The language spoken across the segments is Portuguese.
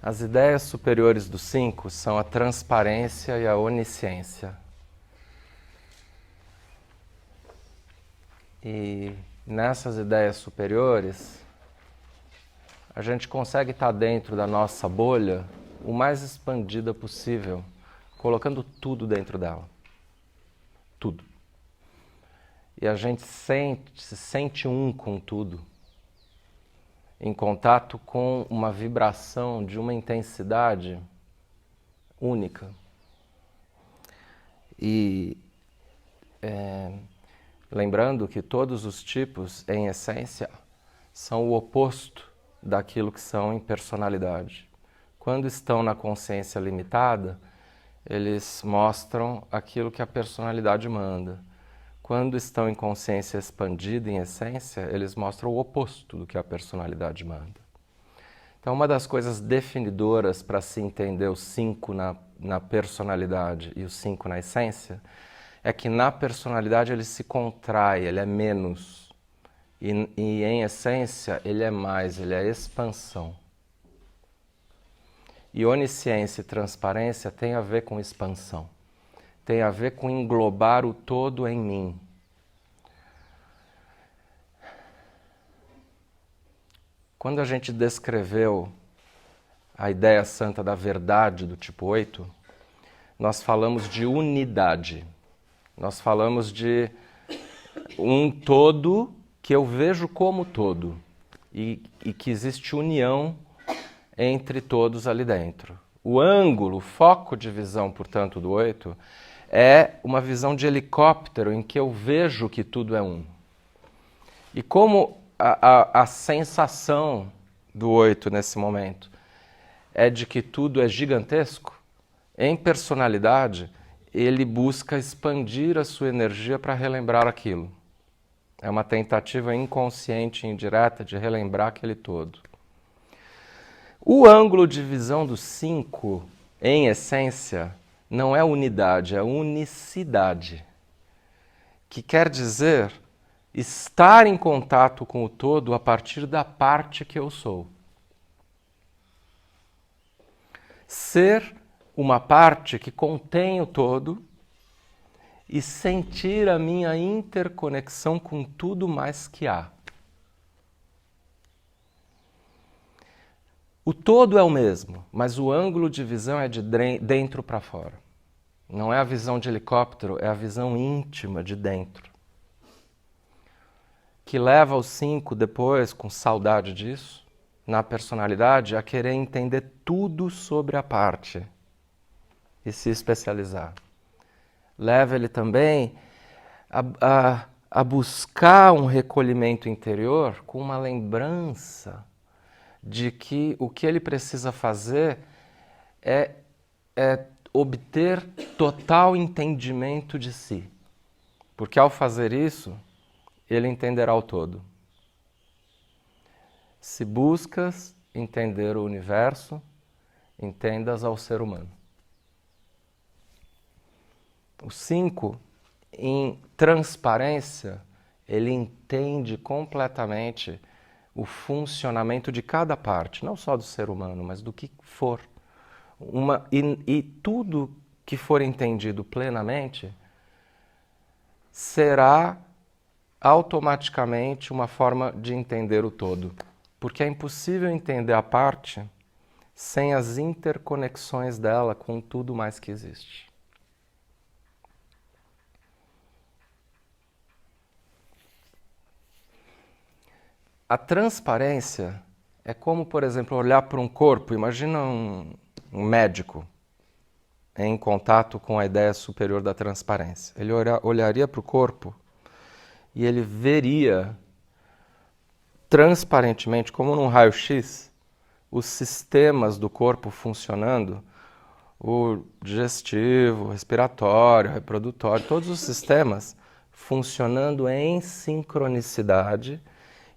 As ideias superiores do 5 são a transparência e a onisciência. E nessas ideias superiores, a gente consegue estar dentro da nossa bolha o mais expandida possível, colocando tudo dentro dela. Tudo. E a gente se sente um com tudo, em contato com uma vibração de uma intensidade única. E lembrando que todos os tipos, em essência, são o oposto daquilo que são em personalidade. Quando estão na consciência limitada, eles mostram aquilo que a personalidade manda. Quando estão em consciência expandida, em essência, eles mostram o oposto do que a personalidade manda. Então, uma das coisas definidoras para se entender o 5 na personalidade e o 5 na essência é que na personalidade ele se contrai, ele é menos. E em essência ele é mais, ele é expansão. E onisciência e transparência tem a ver com expansão. Tem a ver com englobar o todo em mim. Quando a gente descreveu a ideia santa da verdade do tipo 8, nós falamos de unidade. Nós falamos de um todo que eu vejo como todo e que existe união entre todos ali dentro. O ângulo, o foco de visão, portanto, do 8 é uma visão de helicóptero em que eu vejo que tudo é um. E como a sensação do 8 nesse momento é de que tudo é gigantesco, em personalidade ele busca expandir a sua energia para relembrar aquilo. É uma tentativa inconsciente e indireta de relembrar aquele todo. O ângulo de visão do 5, em essência, não é unidade, é unicidade. Que quer dizer estar em contato com o todo a partir da parte que eu sou. Ser uma parte que contém o todo e sentir a minha interconexão com tudo mais que há. O todo é o mesmo, mas o ângulo de visão é de dentro para fora. Não é a visão de helicóptero, é a visão íntima de dentro. Que leva os 5 depois, com saudade disso, na personalidade, a querer entender tudo sobre a parte e se especializar. Leva ele também a buscar um recolhimento interior com uma lembrança de que o que ele precisa fazer é obter total entendimento de si. Porque ao fazer isso, ele entenderá o todo. Se buscas entender o universo, entendas ao ser humano. O 5, em transparência, ele entende completamente o funcionamento de cada parte, não só do ser humano, mas do que for. E tudo que for entendido plenamente será automaticamente uma forma de entender o todo. Porque é impossível entender a parte sem as interconexões dela com tudo mais que existe. A transparência é como, por exemplo, olhar para um corpo. Imagina um médico em contato com a ideia superior da transparência. Ele olharia para o corpo e ele veria transparentemente, como num raio-x, os sistemas do corpo funcionando, o digestivo, o respiratório, o reprodutório, todos os sistemas funcionando em sincronicidade,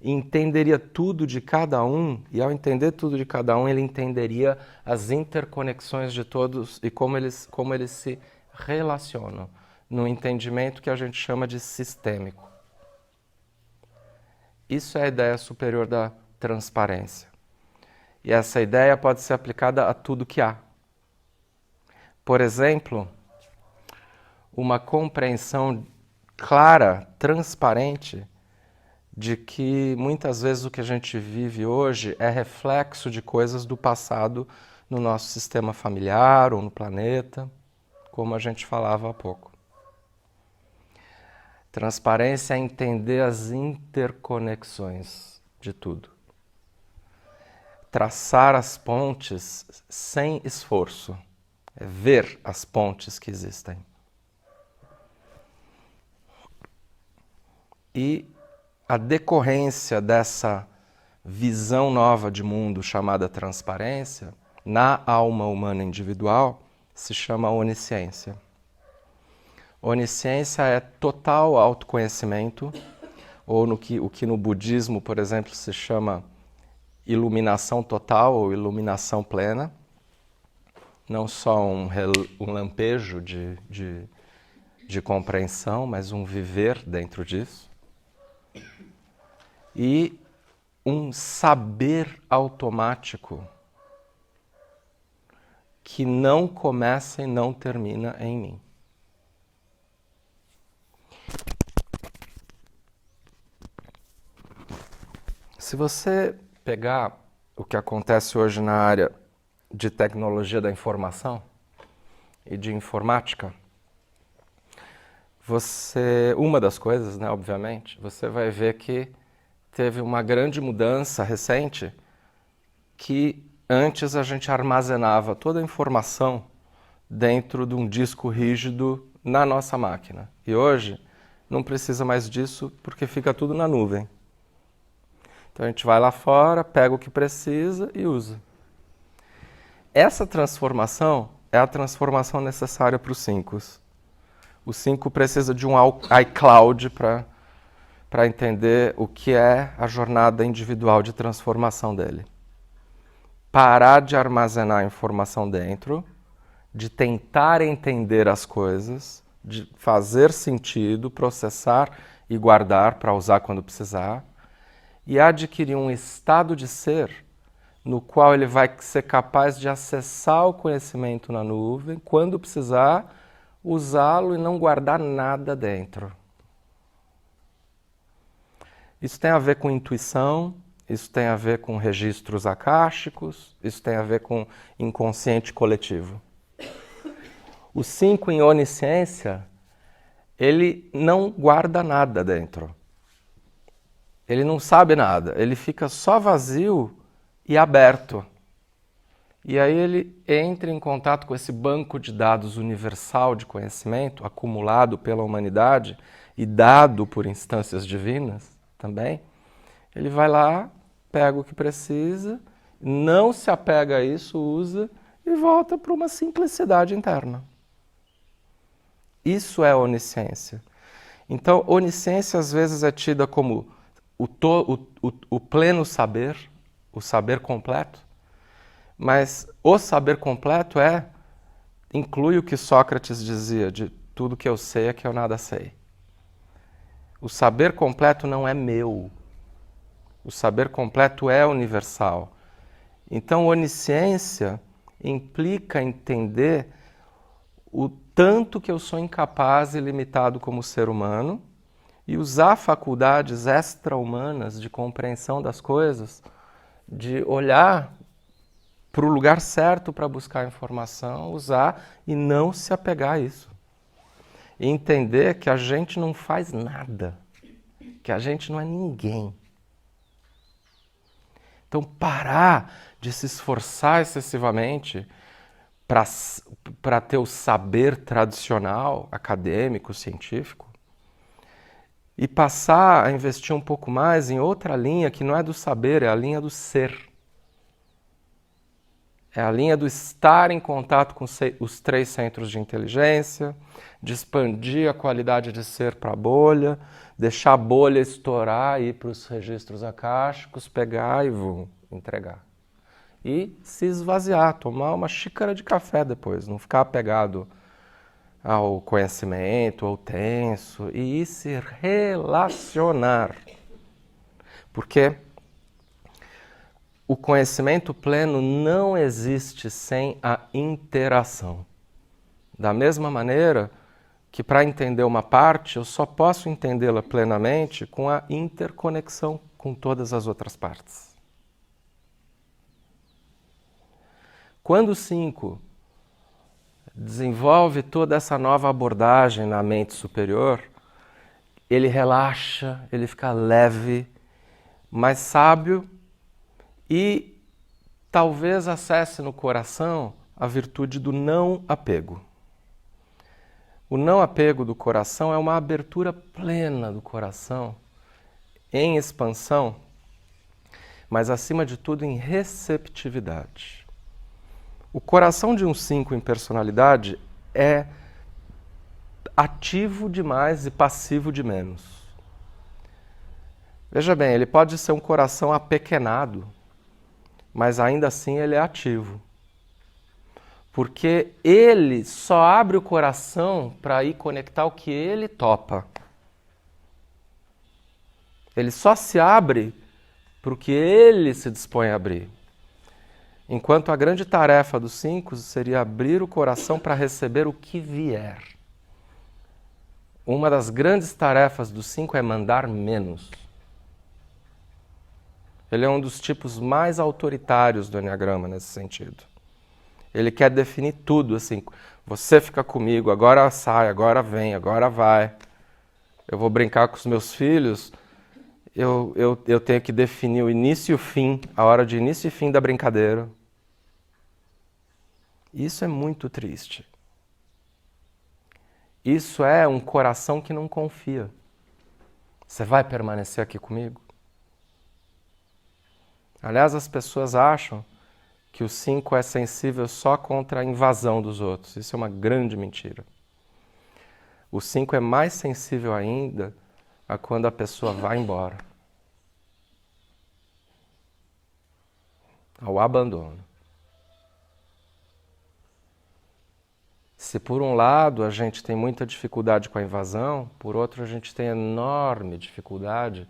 entenderia tudo de cada um, e ao entender tudo de cada um, ele entenderia as interconexões de todos e como eles se relacionam, no entendimento que a gente chama de sistêmico. Isso é a ideia superior da transparência. E essa ideia pode ser aplicada a tudo que há. Por exemplo, uma compreensão clara, transparente, de que muitas vezes o que a gente vive hoje é reflexo de coisas do passado no nosso sistema familiar ou no planeta, como a gente falava há pouco. Transparência é entender as interconexões de tudo. Traçar as pontes sem esforço. É ver as pontes que existem. E a decorrência dessa visão nova de mundo chamada transparência, na alma humana individual, se chama onisciência. Onisciência é total autoconhecimento, ou o que no budismo, por exemplo, se chama iluminação total ou iluminação plena. Não só um lampejo de compreensão, mas um viver dentro disso. E um saber automático que não começa e não termina em mim. Se você pegar o que acontece hoje na área de tecnologia da informação e de informática, uma das coisas, né, obviamente, você vai ver que teve uma grande mudança recente que antes a gente armazenava toda a informação dentro de um disco rígido na nossa máquina. E hoje não precisa mais disso porque fica tudo na nuvem. Então a gente vai lá fora, pega o que precisa e usa. Essa transformação é a transformação necessária para os 5. O 5 precisa de um iCloud para entender o que é a jornada individual de transformação dele. Parar de armazenar informação dentro, de tentar entender as coisas, de fazer sentido, processar e guardar para usar quando precisar, e adquirir um estado de ser no qual ele vai ser capaz de acessar o conhecimento na nuvem, quando precisar, usá-lo e não guardar nada dentro. Isso tem a ver com intuição, isso tem a ver com registros akáshicos, isso tem a ver com inconsciente coletivo. O 5 em onisciência, ele não guarda nada dentro. Ele não sabe nada, ele fica só vazio e aberto. E aí ele entra em contato com esse banco de dados universal de conhecimento acumulado pela humanidade e dado por instâncias divinas também. Ele vai lá, pega o que precisa, não se apega a isso, usa e volta para uma simplicidade interna. Isso é onisciência. Então, onisciência às vezes é tida como o pleno saber, o saber completo, mas o saber completo inclui o que Sócrates dizia, de tudo que eu sei é que eu nada sei. O saber completo não é meu. O saber completo é universal. Então, onisciência implica entender o tanto que eu sou incapaz e limitado como ser humano e usar faculdades extra-humanas de compreensão das coisas, de olhar para o lugar certo para buscar informação, usar e não se apegar a isso. E entender que a gente não faz nada, que a gente não é ninguém. Então, parar de se esforçar excessivamente para ter o saber tradicional, acadêmico, científico, e passar a investir um pouco mais em outra linha que não é do saber, é a linha do ser. É a linha do estar em contato com os 3 centros de inteligência, de expandir a qualidade de ser para a bolha, deixar a bolha estourar, ir para os registros akáshicos, pegar e entregar. E se esvaziar, tomar uma xícara de café depois, não ficar apegado ao conhecimento, ao tenso, e ir se relacionar. Porque o conhecimento pleno não existe sem a interação. Da mesma maneira que para entender uma parte, eu só posso entendê-la plenamente com a interconexão com todas as outras partes. Quando o 5 desenvolve toda essa nova abordagem na mente superior, ele relaxa, ele fica leve, mais sábio e talvez acesse no coração a virtude do não apego. O não apego do coração é uma abertura plena do coração, em expansão, mas acima de tudo em receptividade. O coração de um 5 em personalidade é ativo demais e passivo de menos. Veja bem, ele pode ser um coração apequenado, mas ainda assim ele é ativo. Porque ele só abre o coração para ir conectar o que ele topa. Ele só se abre para o que ele se dispõe a abrir. Enquanto a grande tarefa dos 5 seria abrir o coração para receber o que vier. Uma das grandes tarefas dos 5 é mandar menos. Ele é um dos tipos mais autoritários do Enneagrama nesse sentido. Ele quer definir tudo, assim, você fica comigo, agora sai, agora vem, agora vai. Eu vou brincar com os meus filhos, eu tenho que definir o início e o fim, a hora de início e fim da brincadeira. Isso é muito triste. Isso é um coração que não confia. Você vai permanecer aqui comigo? Aliás, as pessoas acham que o 5 é sensível só contra a invasão dos outros. Isso é uma grande mentira. O 5 é mais sensível ainda a quando a pessoa vai embora. Ao abandono. Se por um lado a gente tem muita dificuldade com a invasão, por outro a gente tem enorme dificuldade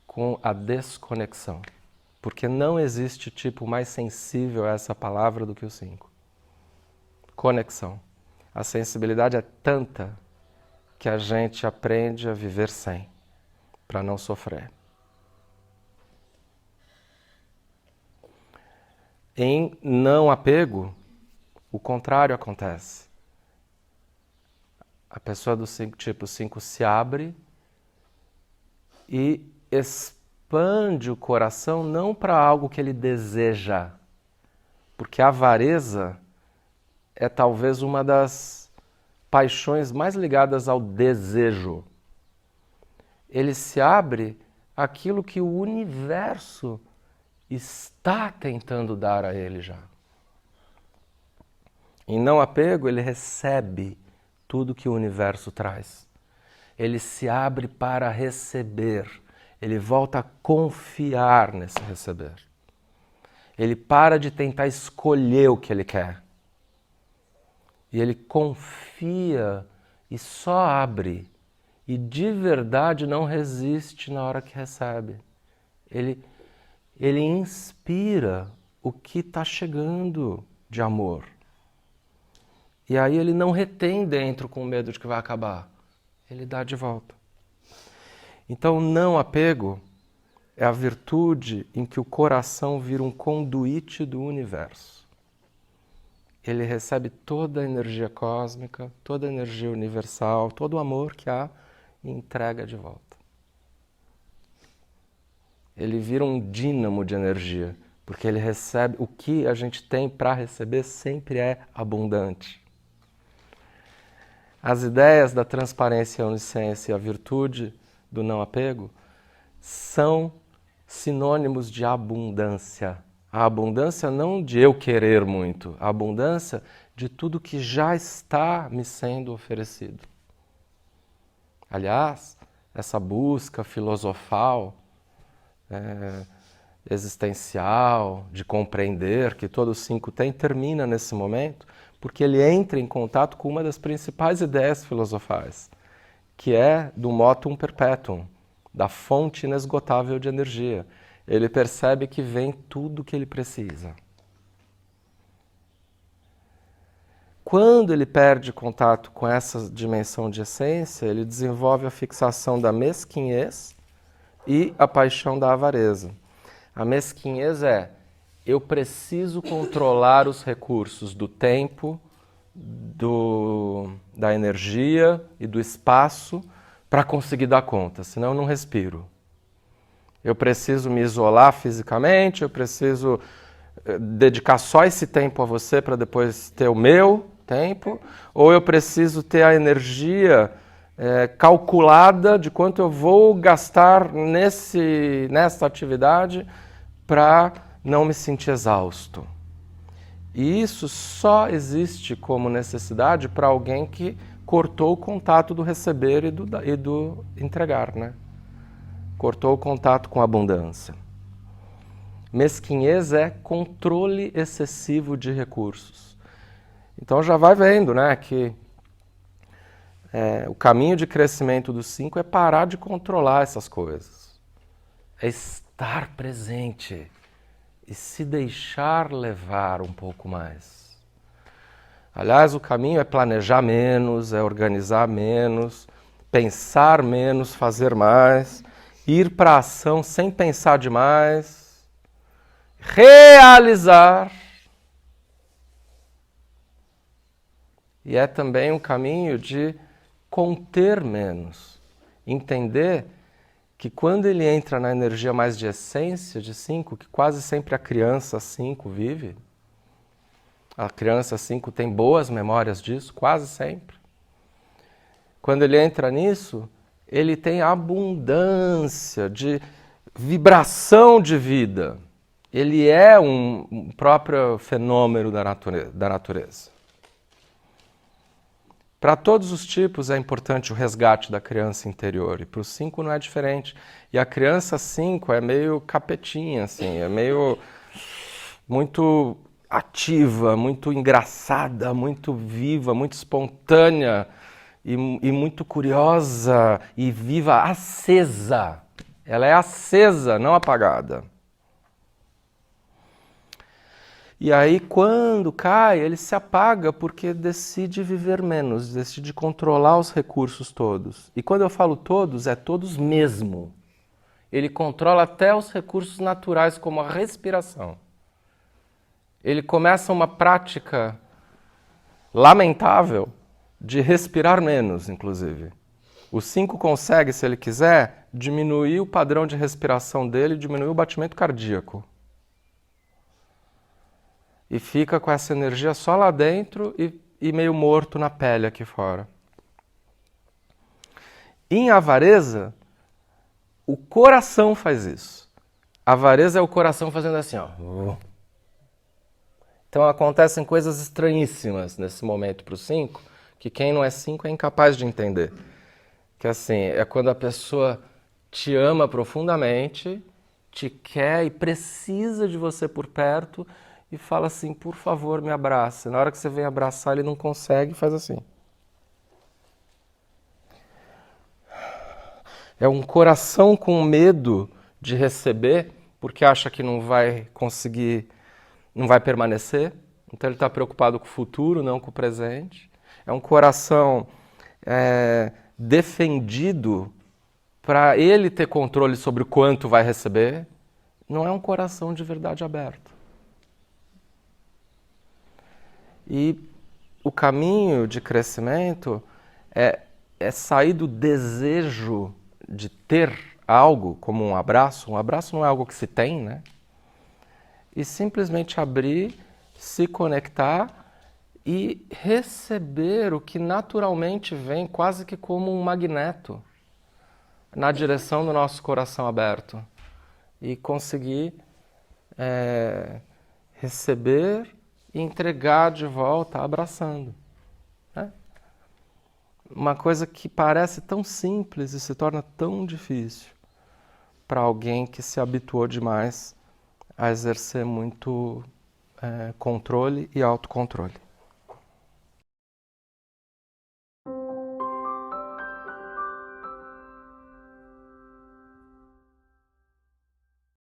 com a desconexão. Porque não existe tipo mais sensível a essa palavra do que o 5. Conexão. A sensibilidade é tanta que a gente aprende a viver sem, para não sofrer. Em não apego, o contrário acontece. A pessoa do 5, tipo 5 se abre e expande o coração não para algo que ele deseja, porque a avareza é talvez uma das paixões mais ligadas ao desejo. Ele se abre àquilo que o universo está tentando dar a ele já. Em não apego, ele recebe tudo que o universo traz. Ele se abre para receber. Ele volta a confiar nesse receber. Ele para de tentar escolher o que ele quer. E ele confia e só abre. E de verdade não resiste na hora que recebe. Ele inspira o que está chegando de amor. E aí ele não retém dentro com medo de que vai acabar. Ele dá de volta. Então, o não apego é a virtude em que o coração vira um conduíte do universo. Ele recebe toda a energia cósmica, toda a energia universal, todo o amor que há e entrega de volta. Ele vira um dínamo de energia, porque ele recebe o que a gente tem para receber sempre é abundante. As ideias da transparência e a onisciência e a virtude do não apego são sinônimos de abundância. A abundância não de eu querer muito, a abundância de tudo que já está me sendo oferecido. Aliás, essa busca filosofal, existencial, de compreender que todo 5 tem, termina nesse momento, porque ele entra em contato com uma das principais ideias filosofais, que é do motum perpetuum, da fonte inesgotável de energia. ele percebe que vem tudo que ele precisa. Quando ele perde contato com essa dimensão de essência, ele desenvolve a fixação da mesquinhez e a paixão da avareza. A mesquinhez é: eu preciso controlar os recursos do tempo, da energia e do espaço para conseguir dar conta, senão eu não respiro. Eu preciso me isolar fisicamente, eu preciso dedicar só esse tempo a você para depois ter o meu tempo, ou eu preciso ter a energia calculada de quanto eu vou gastar nessa atividade para não me sentir exausto. E isso só existe como necessidade para alguém que cortou o contato do receber e do entregar, né? Cortou o contato com a abundância. Mesquinhez é controle excessivo de recursos. Então já vai vendo, né, que o caminho de crescimento dos 5 é parar de controlar essas coisas. É estar presente e se deixar levar um pouco mais. Aliás, o caminho é planejar menos, é organizar menos, pensar menos, fazer mais, ir para a ação sem pensar demais, realizar. E é também um caminho de conter menos, entender que quando ele entra na energia mais de essência, de 5, que quase sempre a criança 5 vive, a criança 5 tem boas memórias disso, quase sempre. Quando ele entra nisso, ele tem abundância de vibração de vida. Ele é um próprio fenômeno da natureza. Para todos os tipos é importante o resgate da criança interior, e para os 5 não é diferente. E a criança 5 é meio capetinha, assim, é meio muito ativa, muito engraçada, muito viva, muito espontânea e muito curiosa e viva, acesa. Ela é acesa, não apagada. E aí, quando cai, ele se apaga porque decide viver menos, decide controlar os recursos todos. E quando eu falo todos, é todos mesmo. Ele controla até os recursos naturais, como a respiração. Ele começa uma prática lamentável de respirar menos, inclusive. O 5 consegue, se ele quiser, diminuir o padrão de respiração dele, diminuir o batimento cardíaco. E fica com essa energia só lá dentro e meio morto na pele aqui fora. Em avareza, o coração faz isso. A avareza é o coração fazendo assim, ó. Então acontecem coisas estranhíssimas nesse momento para o 5, que quem não é 5 é incapaz de entender. Que assim, é quando a pessoa te ama profundamente, te quer e precisa de você por perto, e fala assim, por favor, me abraça. Na hora que você vem abraçar, ele não consegue e faz assim. É um coração com medo de receber, porque acha que não vai conseguir, não vai permanecer. Então ele está preocupado com o futuro, não com o presente. É um coração defendido para ele ter controle sobre o quanto vai receber. Não é um coração de verdade aberto. E o caminho de crescimento é sair do desejo de ter algo, como um abraço. Um abraço não é algo que se tem, né? E simplesmente abrir, se conectar e receber o que naturalmente vem, quase que como um magneto, na direção do nosso coração aberto. E conseguir receber e entregar de volta, abraçando. Né? Uma coisa que parece tão simples e se torna tão difícil para alguém que se habituou demais a exercer muito controle e autocontrole.